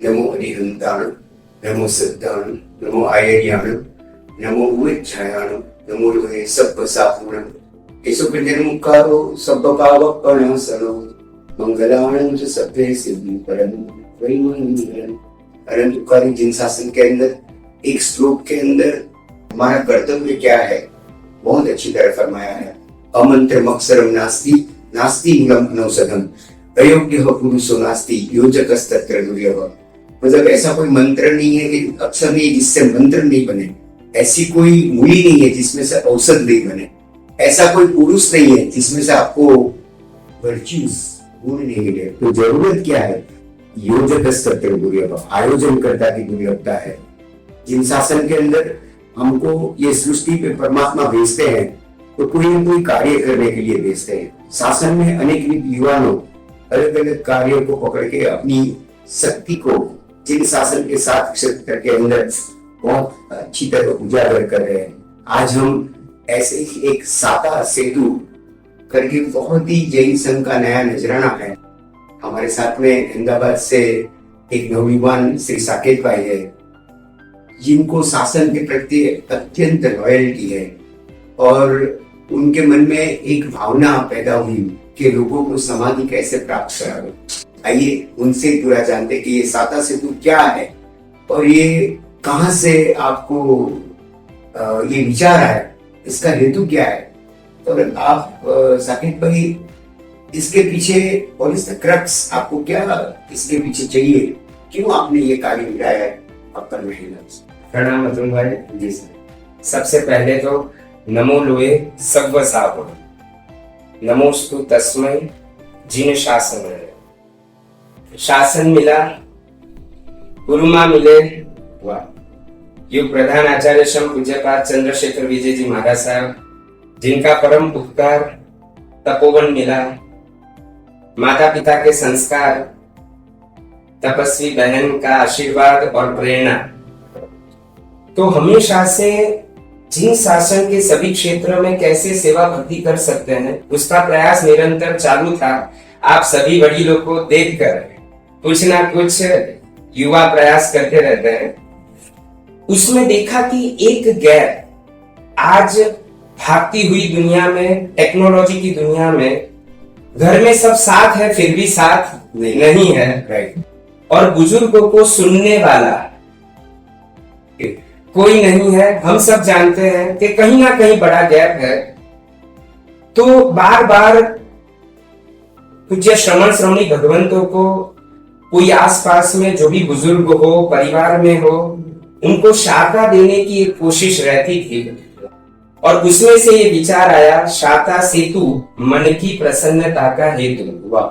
नमो अरिहंताणं, नमो सिद्धाणं, नमो आयर्याणं, नमो उच्चायाणं, नमो लोहे सब्बसापूर्णं, केशोपजन्मुखारो सब्बपावपणासनो, मंगलाणं च सभ्ये सिद्धि परं वैमंगलम्। अनंत तुकारी जिन शासन के अंदर एक श्लोक के अंदर हमारा कर्तव्य क्या है बहुत अच्छी तरह फरमाया है। अमंत्रम अक्षरम नास्ति, नास्ति मूलम अनौषधम, अयोग्य पुरुषो नास्ति, योजकस्तत्र दुर्लभः। मतलब ऐसा कोई मंत्र नहीं है कि अक्षर नहीं जिससे मंत्र नहीं बने, ऐसी कोई मूली नहीं है जिसमें से औषध नहीं बने, ऐसा कोई पुरुष नहीं है जिसमें से आपको वर्च्यूज गुण नहीं मिले। तो जरूरत क्या है? योजकस्तत्र दुर्लभः, आयोजन करता की दुर्लभता है। जिन शासन के अंदर हमको ये सृष्टि पे परमात्मा भेजते हैं तो कोई न कोई कार्य करने के लिए भेजते हैं। शासन में अनेक युवाओं अलग अलग कार्यों को पकड़ के अपनी शक्ति को जिन शासन के साथ क्षेत्र के अंदर बहुत अच्छी तरह उजागर कर रहे हैं। आज हम ऐसे ही एक साता सेतु करके बहुत ही जैन संघ का नया नजराना है। हमारे साथ में अहमदाबाद से एक नवयुवान श्री साकेत भाई है जिनको शासन के प्रति अत्यंत लॉयल्टी है और उनके मन में एक भावना पैदा हुई कि लोगों को समाधि कैसे प्राप्त करावे। आइए उनसे पूरा जानते कि ये साता सेतु क्या है और ये कहां से आपको ये विचार आया, इसका हेतु क्या है। और आप साकेत भाई इसके पीछे और इस क्रक्स आपको क्या इसके पीछे चाहिए, क्यों आपने ये कार्य मिलाया है आपका महिला? प्रणाम अतुल भाई जी सर। सबसे पहले तो नमो लोहे सब्ब सापुर, नमोस्तु तस्मै जिन शासन है। शासन मिला, गुरुमा मिले, वाह। युग प्रधान आचार्य श्रम पूज्यपाद चंद्रशेखर विजय जी महाराज साहब, जिनका परम उपकार तपोवन मिला, माता पिता के संस्कार, तपस्वी बहन का आशीर्वाद और प्रेरणा, तो हमेशा से जिन शासन के सभी क्षेत्रों में कैसे सेवा भक्ति कर सकते हैं उसका प्रयास निरंतर चालू था। आप सभी बड़ी लोग को देखकर कुछ ना कुछ युवा प्रयास करते रहते हैं। उसमें देखा कि एक गैप आज भागती हुई दुनिया में, टेक्नोलॉजी की दुनिया में, घर में सब साथ है फिर भी साथ नहीं है, राइट। और बुजुर्गों को सुनने वाला कोई नहीं है। हम सब जानते हैं कि कहीं ना कहीं बड़ा गैप है। तो बार बार पूज्य श्रवण श्रवणी भगवंतों को कोई आसपास में जो भी बुजुर्ग हो, परिवार में हो, उनको शाखा देने की एक कोशिश रहती थी। और उसमें से ये विचार आया, शाता सेतु मन की प्रसन्नता का हेतु। वाह,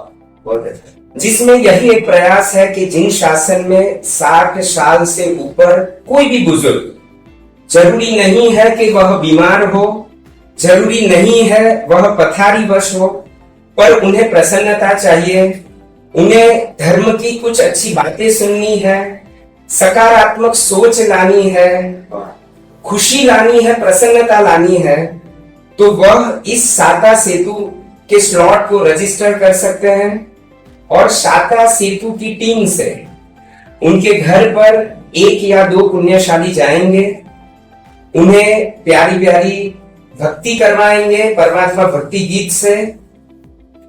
बहुत अच्छा। जिसमें यही एक प्रयास है कि जिन शासन में 60 साल से ऊपर कोई भी बुजुर्ग, जरूरी नहीं है कि वह बीमार हो, जरूरी नहीं है वह पथारीवश हो, पर उन्हें प्रसन्नता चाहिए, उन्हें धर्म की कुछ अच्छी बातें सुननी है, सकारात्मक सोच लानी है, खुशी लानी है, प्रसन्नता लानी है, तो वह इस साता सेतु के स्लॉट को रजिस्टर कर सकते हैं। और साता सेतु की टीम से उनके घर पर 1 या 2 पुण्यशाली जाएंगे, उन्हें प्यारी प्यारी भक्ति करवाएंगे, परमात्मा भक्ति गीत से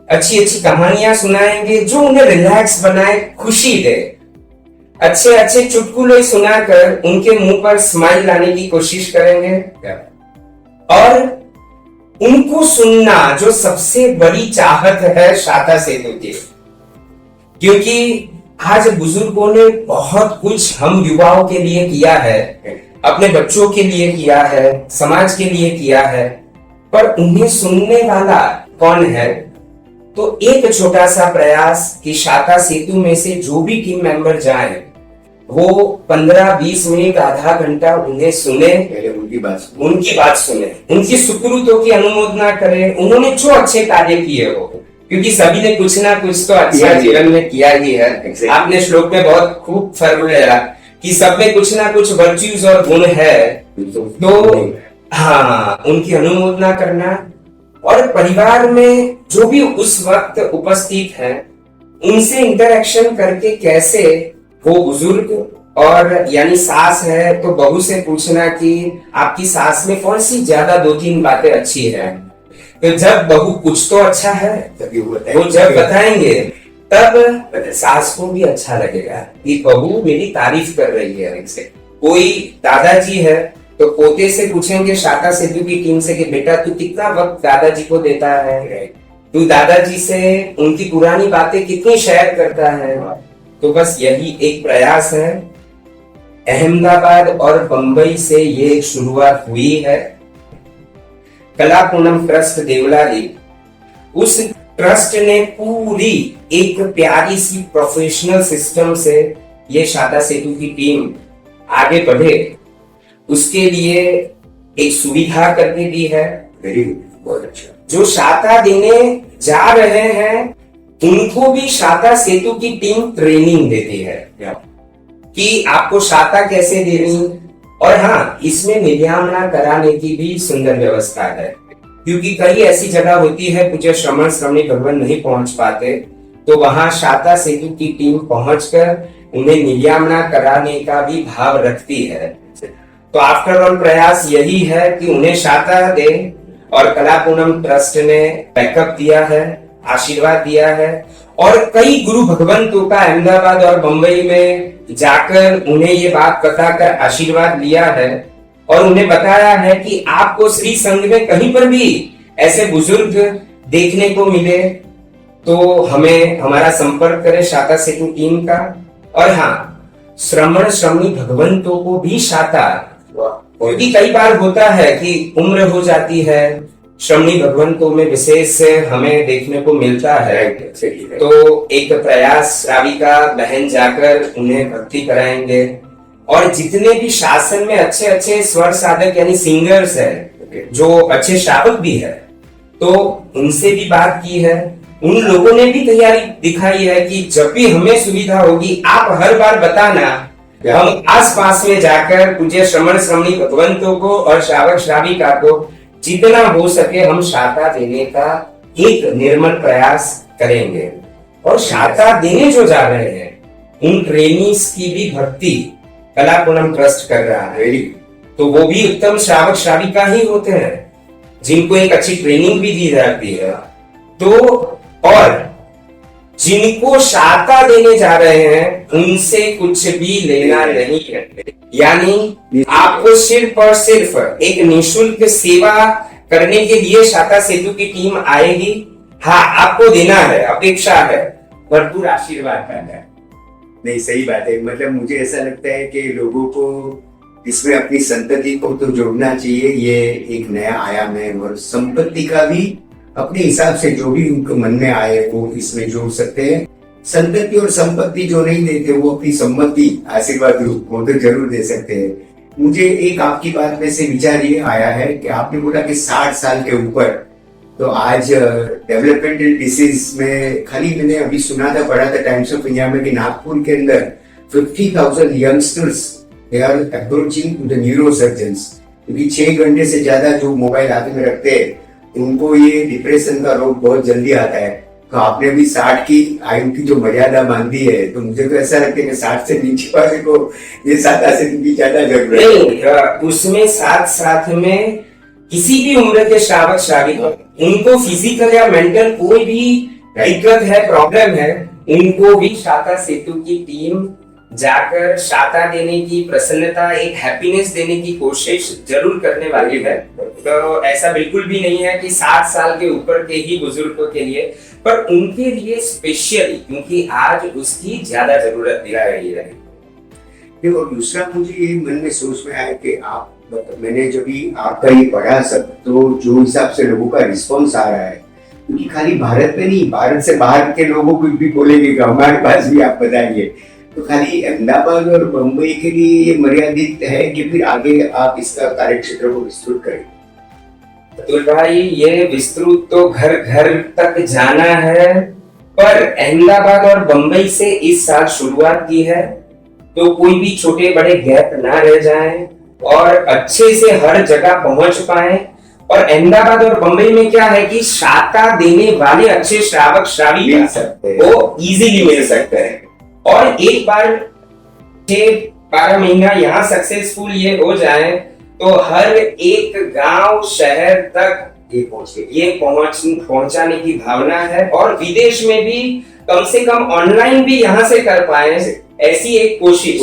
अच्छी अच्छी कहानियां सुनाएंगे जो उन्हें रिलैक्स बनाए, खुशी दे। अच्छे अच्छे चुटकुले सुनाकर उनके मुंह पर स्माइल लाने की कोशिश करेंगे। और उनको सुनना जो सबसे बड़ी चाहत है शाता सेतु की, क्योंकि आज बुजुर्गों ने बहुत कुछ हम युवाओं के लिए किया है, अपने बच्चों के लिए किया है, समाज के लिए किया है, पर उन्हें सुनने वाला कौन है? तो एक छोटा सा प्रयास कि शाखा सेतु में से जो भी टीम मेंबर जाए वो 15-20 मिनट, आधा घंटा उन्हें सुने, उनकी बात सुने, उनकी सुकृतों की अनुमोदना करें, उन्होंने जो अच्छे कार्य किए हो, क्योंकि सभी ने कुछ ना कुछ तो अच्छा जीवन में किया ही है। आपने श्लोक में बहुत खूब फॉर्मूला कि सब में कुछ ना कुछ वर्च्यूज और गुण है, तो हाँ, उनकी अनुमोदना करना। और परिवार में जो भी उस वक्त उपस्थित है उनसे इंटरेक्शन करके कैसे वो बुजुर्ग और यानी सास है तो बहू से पूछना कि आपकी सास में कौन सी ज्यादा 2-3 बातें अच्छी है। तो जब बहू कुछ तो अच्छा है तभी वो जब बताएंगे तब सास को भी अच्छा लगेगा कि बहू मेरी तारीफ कर रही है इनसे। कोई दादाजी है तो पोते से पूछेंगे शाखा सेतु की टीम से कि बेटा तू कितना वक्त दादाजी को देता है, तू दादाजी से उनकी पुरानी बातें कितनी शेयर करता है। तो बस यही एक प्रयास है। अहमदाबाद और बंबई से ये शुरुआत हुई है। कलापूनम ट्रस्ट देवलाली, उस ट्रस्ट ने पूरी एक प्यारी सी प्रोफेशनल सिस्टम से ये शाखा सेतु की टीम आगे बढ़े उसके लिए एक सुविधा करके दी है। वेरी गुड, बहुत अच्छा। जो शाखा देने जा रहे हैं उनको भी शाखा सेतु की टीम ट्रेनिंग देती है कि आपको शाखा कैसे देनी। और हाँ, इसमें निध्यामना कराने की भी सुंदर व्यवस्था है, क्योंकि कई ऐसी जगह होती है पूज्य श्रमण श्रमणी भगवान नहीं पहुंच पाते, तो वहां शाखा सेतु की टीम पहुंचकर उन्हें निध्यामना कराने का भी भाव रखती है। तो आफ्टर ऑल प्रयास यही है कि उन्हें शाखा दे, और कलापूनम ट्रस्ट ने बैकअप दिया है, आशीर्वाद दिया है, और कई गुरु भगवंतों का अहमदाबाद और बंबई में जाकर उन्हें ये बात बताकर आशीर्वाद लिया है, और उन्हें बताया है कि आपको श्री संघ में कहीं पर भी ऐसे बुजुर्ग देखने को मिले तो हमें हमारा संपर्क करें शाखा सेतु टीम का। और हाँ, श्रमण श्रमणी भगवंतों को भी शाखा, क्योंकि कई बार होता है कि उम्र हो जाती है, श्रमणी भगवंतों में विशेष हमें देखने को मिलता है, तो एक प्रयास श्राविका बहन जाकर उन्हें भर्ती कराएंगे। और जितने भी शासन में अच्छे अच्छे स्वर साधक यानी सिंगर्स हैं, जो अच्छे श्रावक भी है, तो उनसे भी बात की है। उन लोगों ने भी तैयारी दिखाई है कि जब भी हमें सुविधा होगी आप हर बार बताना, हम आस पास में जाकर पूज्य श्रमण श्रमणी भगवंतों को और श्रावक श्राविका को जितना हो सके हम शाखा देने का एक निर्मल प्रयास करेंगे। और शाखा देने जो जा रहे हैं उन ट्रेनिंग्स की भी भर्ती कलापूनम ट्रस्ट कर रहा है, तो वो भी उत्तम श्रावक श्राविका ही होते हैं जिनको एक अच्छी ट्रेनिंग भी दी जाती है। तो और जिनको शाखा देने जा रहे हैं उनसे कुछ भी लेना नहीं है, यानी आपको सिर्फ और सिर्फ एक निःशुल्क सेवा करने के लिए शाखा सेतु की टीम आएगी। हाँ, आपको देना है, अपेक्षा है, भरपूर आशीर्वाद करना है। नहीं, सही बात है। मतलब मुझे ऐसा लगता है कि लोगों को इसमें अपनी संतति को तो जोड़ना चाहिए, ये एक नया आयाम है। और संपत्ति का भी अपने हिसाब से जो भी उनको मन में आए वो इसमें जोड़ सकते हैं। संतति और संपत्ति जो नहीं देते वो अपनी सम्मति आशीर्वाद वो तो जरूर दे सकते हैं। मुझे एक आपकी बात में से विचार ये आया है कि आपने बोला कि 60 साल के ऊपर, तो आज डेवलपमेंटल डिसीज में खाली मैंने अभी सुना था, पढ़ा था टाइम्स ऑफ इंडिया में कि नागपुर के अंदर 50,000 youngsters they are approaching to the neuro surgeons, क्योंकि 6 घंटे से ज्यादा जो मोबाइल हाथ में रखते हैं उनको ये डिप्रेशन का रोग बहुत जल्दी आता है। तो आपने भी 60 की आयु की जो मर्यादा बांधी है, तो मुझे तो ऐसा लगता है कि 60 से नीचे वाले को ये शाखा से की ज्यादा जरूरत है। उसमें साथ साथ में किसी भी उम्र के श्रावक श्राविका, उनको फिजिकल या मेंटल कोई भी दिक्कत है, प्रॉब्लम है, उनको भी शाखा सेतु की टीम जाकर शाखा देने की प्रसन्नता, एक हैप्पीनेस देने की कोशिश जरूर करने वाली है। तो ऐसा बिल्कुल भी नहीं है कि 60 साल के ऊपर के ही बुजुर्गों के लिए, पर उनके लिए स्पेशली, क्योंकि आज उसकी ज्यादा जरूरत दिखाई रही है। और दूसरा मुझे ये मन में सोच में आया कि आप, मैंने जब भी आपका ये पढ़ा सब, तो जो हिसाब से लोगों का रिस्पॉन्स आ रहा है, क्योंकि खाली भारत में नहीं, भारत से बाहर के लोगों को भी बोलेंगे कि हमारे पास भी आप बताइए, तो खाली अहमदाबाद और बम्बई के लिए ये मर्यादित है कि फिर आगे आप इसका कार्यक्षेत्र को विस्तृत करें? तो भाई ये विस्तृत तो घर घर तक जाना है, पर अहमदाबाद और बंबई से इस साल शुरुआत की है, तो कोई भी छोटे बड़े गैप ना रह जाएं और अच्छे से हर जगह पहुंच पाए। और अहमदाबाद और बंबई में क्या है कि शाखा देने वाले अच्छे श्रावक श्राविका वो इजीली मिल सकते हैं। और एक बार 6-12 महीना यहाँ सक्सेसफुल ये हो जाए तो हर एक गांव शहर तक ये पहुंचाने की भावना है, और विदेश में भी कम से कम ऑनलाइन भी यहाँ से कर पाए ऐसी एक कोशिश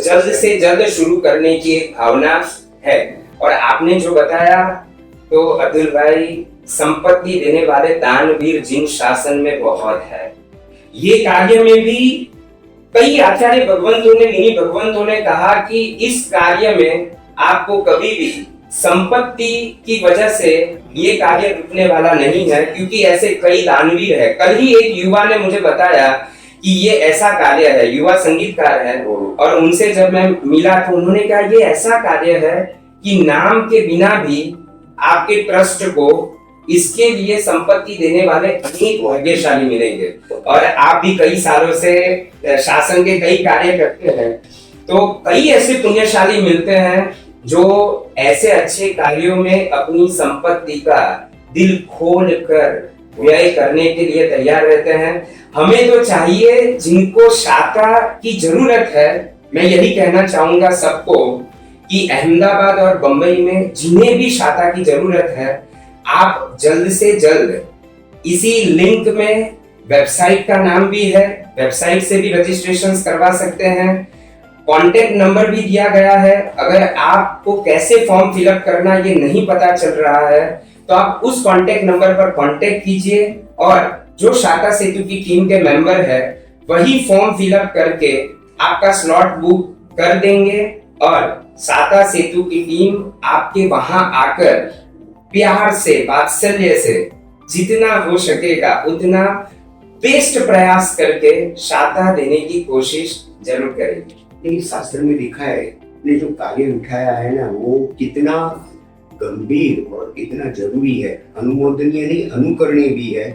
जल्द से जल्द शुरू करने की एक भावना है। और आपने जो बताया तो अतुल भाई, संपत्ति देने वाले दानवीर जिन शासन में बहुत है, ये कार्य में भी कई आचार्य भगवंतों ने, मुनि भगवंतों ने कहा कि इस कार्य में आपको कभी भी संपत्ति की वजह से ये कार्य रुकने वाला नहीं है, क्योंकि ऐसे कई दानवीर है। कल ही एक युवा ने मुझे बताया कि ये ऐसा कार्य है, युवा संगीतकार है, और उनसे जब मैं मिला तो उन्होंने कहा ये ऐसा कार्य है कि नाम के बिना भी आपके ट्रस्ट को इसके लिए संपत्ति देने वाले अनेक भाग्यशाली मिलेंगे। और आप भी कई सालों से शासन के कई कार्य करते हैं, तो कई ऐसे पुण्यशाली मिलते हैं जो ऐसे अच्छे कार्यों में अपनी संपत्ति का दिल खोल कर व्यय करने के लिए तैयार रहते हैं। हमें तो चाहिए, जिनको शाखा की जरूरत है, मैं यही कहना चाहूंगा सबको कि अहमदाबाद और बंबई में जिन्हें भी शाखा की जरूरत है, आप जल्द से जल्द इसी लिंक में, वेबसाइट का नाम भी है, वेबसाइट से भी रजिस्ट्रेशन करवा सकते हैं, कॉन्टेक्ट नंबर भी दिया गया है। अगर आपको कैसे फॉर्म फिलअप करना ये नहीं पता चल रहा है तो आप उस कॉन्टेक्ट नंबर पर कॉन्टेक्ट कीजिए, और जो शाखा सेतु की टीम के मेंबर है वही फॉर्म फिलअप करके आपका स्लॉट बुक कर देंगे, और शाखा सेतु की टीम आपके वहां आकर प्यार से, वात्सल्य से जितना हो सकेगा उतना बेस्ट प्रयास करके शाखा देने की कोशिश जरूर करेगी। शास्त्र में लिखा है, ने जो कार्य उठाया है ना, वो कितना गंभीर और कितना जरूरी है, अनुमोदनीय नहीं अनुकरणीय भी है।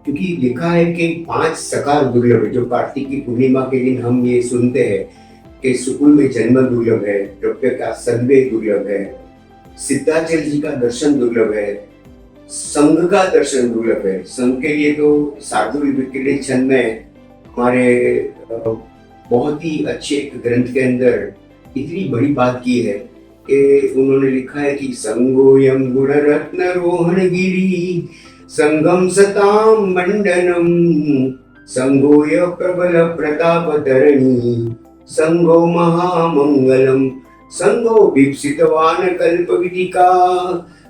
क्योंकि लिखा है कि 5 सकार दुर्लभ है, जो कार्तिक की पूर्णिमा के दिन हम ये सुनते हैं कि सुकुल में जन्म दुर्लभ है, द्रव्य का संदेह दुर्लभ है, सिद्धाचल जी का दर्शन दुर्लभ है, संघ का दर्शन दुर्लभ है। संघ के लिए तो साधु के छंद में हमारे बहुत ही अच्छे ग्रंथ के अंदर इतनी बड़ी बात की है कि उन्होंने लिखा है कि संगोयम गुण रत्न रोहण गिरी संगम सताम मंडनम संगोय प्रबल प्रताप धरणी संगो महामंगलम संगो विप्सितवान कल्प विदिका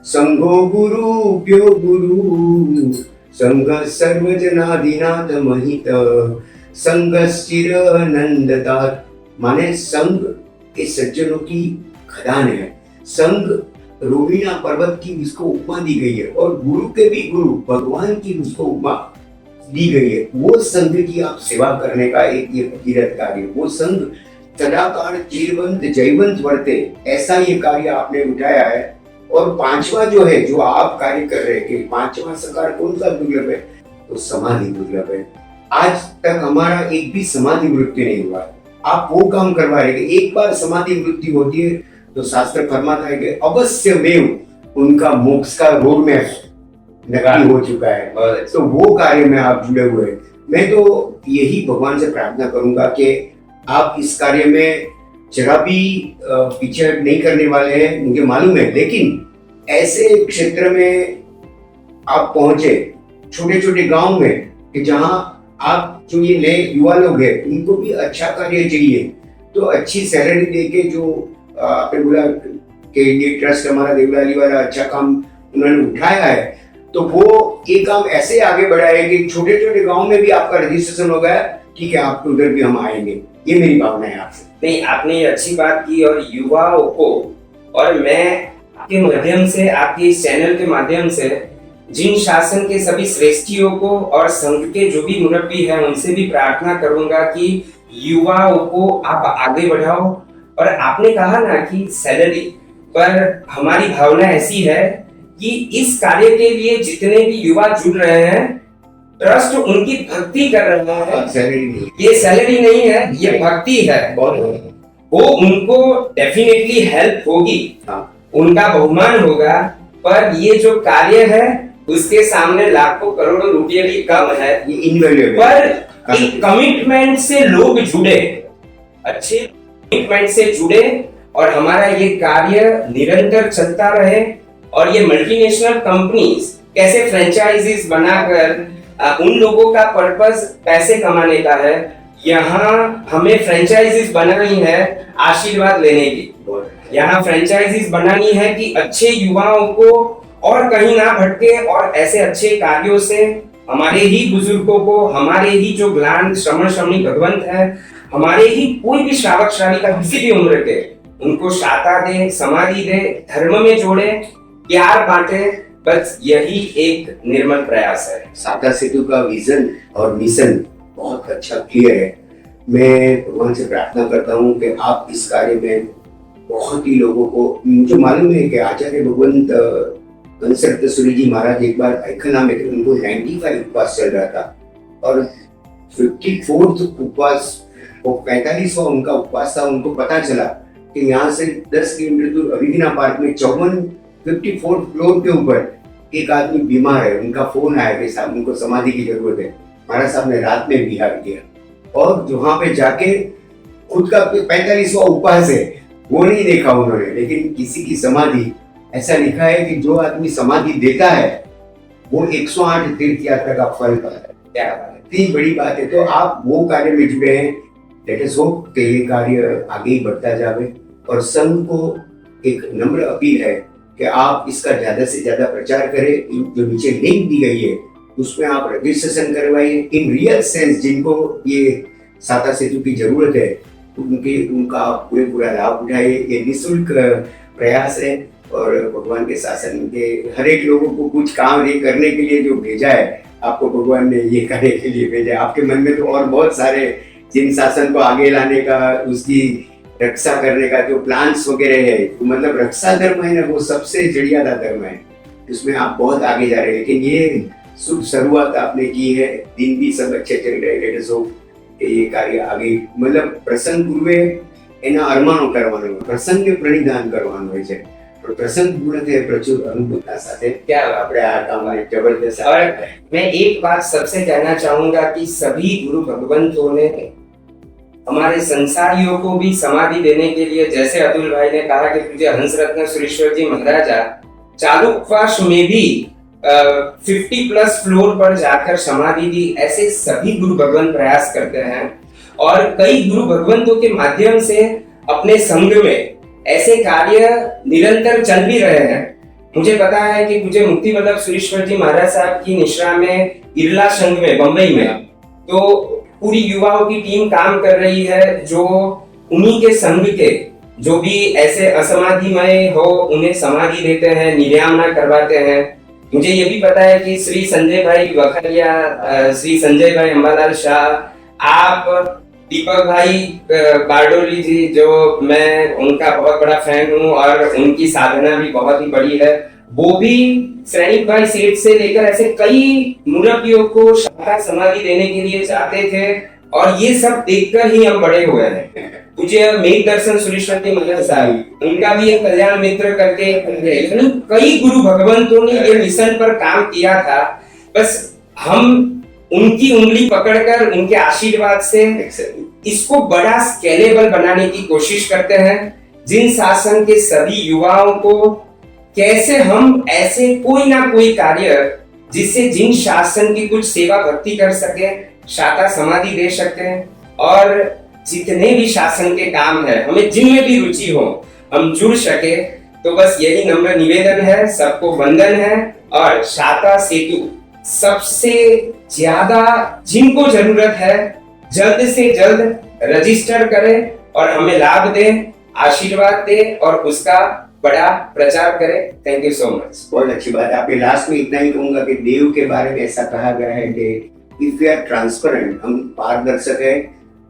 संगो गुरुभ्यो गुरु संग सर्वजनाधिनाथ महित संगश्चिर नंदतात। माने संग के सज्जनों की खदान है। संग रोहिणा पर्वत की उसको उपमा दी गई है, और गुरु के भी गुरु भगवान की उसको उपमा दी गई है। वो संघ की आप सेवा करने का एक ये भगीरथ कार्य, वो संघ सदाकाल चिरवंत जयवंत वर्ते, ऐसा ये कार्य आपने उठाया है। और 5वां जो है, जो आप कार्य कर रहे हैं कि 5वां सकार कौन सा दुर्लभ है, तो समाधि दुर्लभ है। आज तक हमारा एक भी समाधि मृत्यु नहीं हुआ। आप वो काम करवा रहे हैं, एक बार समाधि मृत्यु होती है तो शास्त्र फरमाता है कि अवश्य में उनका मोक्ष का रोड में नक्की हो चुका है। तो वो कार्य में आप जुड़े हुए हैं। मैं तो यही भगवान से प्रार्थना करूंगा कि आप इस कार्य में जरा भी पीछे नहीं करने वाले हैं, मुझे मालूम है। लेकिन ऐसे क्षेत्र में आप पहुंचे, छोटे छोटे गांव में, कि जहां आप जो ये नए युवा लोग हैं उनको भी अच्छा कार्य चाहिए, तो अच्छी सैलरी देके, जो आपने बोला कि ये ट्रस्ट हमारा देवलाली वाला अच्छा काम उन्होंने उठाया है, तो वो ये काम ऐसे आगे बढ़ाए कि छोटे छोटे गांव में भी आपका रजिस्ट्रेशन हो गया, ठीक है, आपके उधर भी हम आएंगे। ये मेरी भावना है आपसे। नहीं, आपने ये अच्छी बात की। और युवाओं को, और मैं आपके माध्यम से, आपके इस चैनल के माध्यम से जिन शासन के सभी श्रेष्ठियों को और संघ के जो भी मुरब्बी हैं उनसे भी प्रार्थना करूंगा कि युवाओं को आप आगे बढ़ाओ। और आपने कहा ना कि सैलरी पर, हमारी भावना ऐसी है कि इस कार्य के लिए जितने भी युवा जुड़ रहे हैं, ट्रस्ट उनकी भक्ति कर रहा है। ये सैलरी नहीं है, ये भक्ति है। वो उनको डेफिनेटली हेल्प होगी, उनका बहुमान होगा, पर ये जो कार्य है उसके सामने लाखों करोड़ों रुपये भी कम है। इनवैल्यूएबल, पर एक कमिटमेंट से लोग जुड़े, अच्छे कमिटमेंट से जुड़े और हमारा ये कार्य निरंतर चलता रहे। और ये मल्टीनेशनल कंपनीज कैसे फ्रेंचाइजीज बनाकर उन लोगों का पर्पस पैसे कमाने का है, यहाँ हमें फ्रेंचाइजीज बनानी है आशीर्वाद लेने की। यहाँ फ्रेंचाइजीज बनानी है कि अच्छे युवाओं को और कहीं ना भटके और ऐसे अच्छे कार्यों से हमारे ही बुजुर्गों को, हमारे ही जो ग्लान श्रमण श्रमणी भगवंत है, हमारे ही कोई भी श्रावक श्राविका किसी भी उम्र के, उनको शाता दे, समाधि दे, धर्म में जोड़े, प्यार बांटे। बस यही एक निर्मल प्रयास है। साता सेतु का विजन और मिशन बहुत अच्छा क्लियर है। मैं भगवान से प्रार्थना करता हूँ कि आप इस कार्य में बहुत ही लोगों को, मुझे मालूम है कि आचार्य भगवंत कंसर्ट सूरी जी महाराज एक बार ऐखना में थे, उनको 95 उपवास चल रहा था और 54th उपवास, वो 45वां उनका उपवास था। उनको पता चला कि यहाँ से 10 किलोमीटर दूर अभिगिना पार्क में 54th फ्लोर के ऊपर एक आदमी बीमार है। उनका फोन आया कि साहब उनको समाधि की जरूरत है। महाराज साहब ने रात में बिहार किया और वहां पे जाके खुद का 45वां उपवास है वो नहीं देखा उन्होंने, लेकिन किसी की समाधि, ऐसा लिखा है कि जो आदमी समाधि देता है वो 108 तीर्थ यात्रा का फल पाता है। क्या इतनी बड़ी बात है। तो आप वो कार्य में जुड़े हैं, लेट अस होप कि ये कार्य आगे ही बढ़ता जाए। और संघ को एक नम्र अपील है कि आप इसका ज्यादा से ज्यादा प्रचार करें। जो नीचे लिंक दी गई है उसमें आप रजिस्ट्रेशन करवाइए। इन रियल सेंस जिनको ये साता सेतु की जरूरत है उनका पूरा लाभ उठाइए। ये निःशुल्क प्रयास है और भगवान के शासन के हर एक लोगों को कुछ काम ये करने के लिए जो भेजा है, आपको भगवान ने ये करने के लिए भेजा है। आपके मन में तो और बहुत सारे जिन शासन को आगे लाने का, उसकी रक्षा करने का जो प्लान्स वगैरह है, तो मतलब रक्षा धर्म है ना, वो सबसे जड़ियादा धर्म है, उसमें आप बहुत आगे जा रहे हैं। लेकिन ये शुभ शुरुआत आपने की है, दिन भी सब अच्छे चल रहे हैं। लेट अस होप कि ये कार्य आगे, मतलब પ્રસંગ પૂર્વે એના અરમાનો કરવાનો, પ્રસંગને પ્રણિધાન કરવાનું હોય છે, પણ પ્રસંગ પૂર્ણ થયે પ્રચુર અનુભૂતતા સાથે क्या આપણે આ કામને જબરદસ્ત। और मैं एक बात सबसे कहना चाहूंगा कि सभी गुरु भगवंतों ने हमारे संसारियों को भी समाधि देने के लिए, जैसे अतुल भाई ने कहा कि तुझे हंस रत्न सुरेश्वर जी महाराजा चालू उपवास में भी 50+ फ्लोर पर जाकर समाधि दी। ऐसे सभी गुरु भगवंत प्रयास करते हैं और कई गुरु भगवंतों के माध्यम से अपने संघ में ऐसे कार्य निरंतर चल भी रहे हैं। मुझे पता है कि मुझे मुक्ति वल्लभ सुरेश्वर जी महाराज साहब की निश्रा में इरला संघ में बंबई में तो पूरी युवाओं की टीम काम कर रही है, जो उन्हीं के संघ के जो भी ऐसे असमाधिमय हो उन्हें समाधि देते हैं, निर्यामना करवाते हैं। मुझे ये भी पता है कि श्री संजय भाई वखरिया, श्री संजय भाई अंबालाल शाह, आप दीपक भाई बारडोली जी, जो मैं उनका बहुत बड़ा फैन हूँ और उनकी साधना भी बहुत ही बड़ी है, वो भी सैनिक भाई सेठ से लेकर ऐसे कई मुरब्बियों को शाखा समाधि देने के लिए चाहते थे और ये सब देखकर ही हम बड़े हुए हैं। मुझे मेघ दर्शन सुरेश्वर जी महाराज साहब, उनका भी एक कल्याण मित्र करके कई गुरु भगवंतों ने ये मिशन पर काम किया था। बस हम उनकी उंगली पकड़कर उनके आशीर्वाद से इसको बड़ा स्केलेबल बनाने की कोशिश करते हैं। जिन शासन के सभी युवाओं को कैसे हम ऐसे कोई ना कोई कार्य जिससे जिन शासन की कुछ सेवा भक्ति कर सके, शाखा समाधि दे सके, और जितने भी शासन के काम है हमें जिनमें भी रुचि हो हम जुड़ सके। तो बस यही नम्र निवेदन है, सबको वंदन है। और शाखा सेतु सबसे ज्यादा जिनको जरूरत है जल्द से जल्द रजिस्टर करें और हमें लाभ दें, आशीर्वाद दें और उसका बड़ा प्रचार करें। Thank you so much. बहुत अच्छी बात है। आपके लास्ट में इतना ही कहूंगा कि देव के बारे में ऐसा कहा गया है कि इफ यू आर ट्रांसपेरेंट, हम पारदर्शक है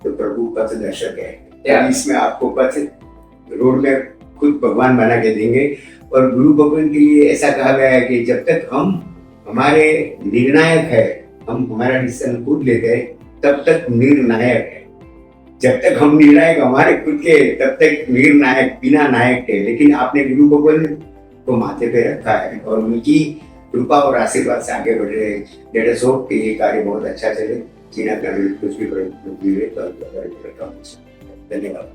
तो प्रभु पथ दर्शक है। इसमें आपको पथ रोड में खुद भगवान बना के देंगे। और गुरु भगवान के लिए ऐसा कहा गया है कि जब तक हम हमारे निर्णायक है, हम हमारा डिसीजन खुद लेते हैं, तब तक निर्णायक है। जब तक हम निर्णायक हमारे खुद के, तब तक निर्णायक बिना नायक के। लेकिन आपने गुरु भगवान को माथे पे रखा है और उनकी कृपा और आशीर्वाद से आगे बढ़ रहे हैं। लेट अस होप कि ये कार्य बहुत अच्छा चले। जीना का कुछ भी धन्यवाद।